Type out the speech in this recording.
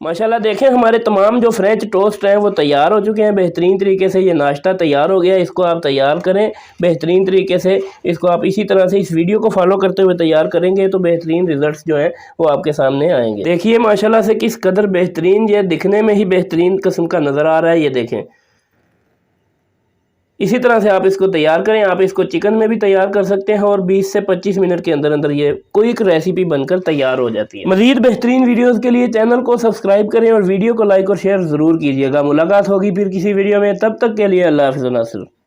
माशाल्लाह देखें हमारे तमाम जो फ्रेंच टोस्ट हैं वो तैयार हो चुके हैं बेहतरीन तरीके से। ये नाश्ता तैयार हो गया, इसको आप तैयार करें बेहतरीन तरीके से। इसको आप इसी तरह से इस वीडियो को फॉलो करते हुए तैयार करेंगे तो बेहतरीन रिजल्ट्स जो हैं वो आपके सामने आएंगे। देखिए माशाल्लाह से किस कदर बेहतरीन, ये दिखने में ही बेहतरीन किस्म का नज़र आ रहा है। ये देखें, इसी तरह से आप इसको तैयार करें। आप इसको चिकन में भी तैयार कर सकते हैं और 20 से 25 मिनट के अंदर अंदर ये क्विक रेसिपी बनकर तैयार हो जाती है। मज़ीद बेहतरीन वीडियोस के लिए चैनल को सब्सक्राइब करें और वीडियो को लाइक और शेयर ज़रूर कीजिएगा। मुलाकात होगी फिर किसी वीडियो में, तब तक के लिए अल्लाह हाफ़िज़।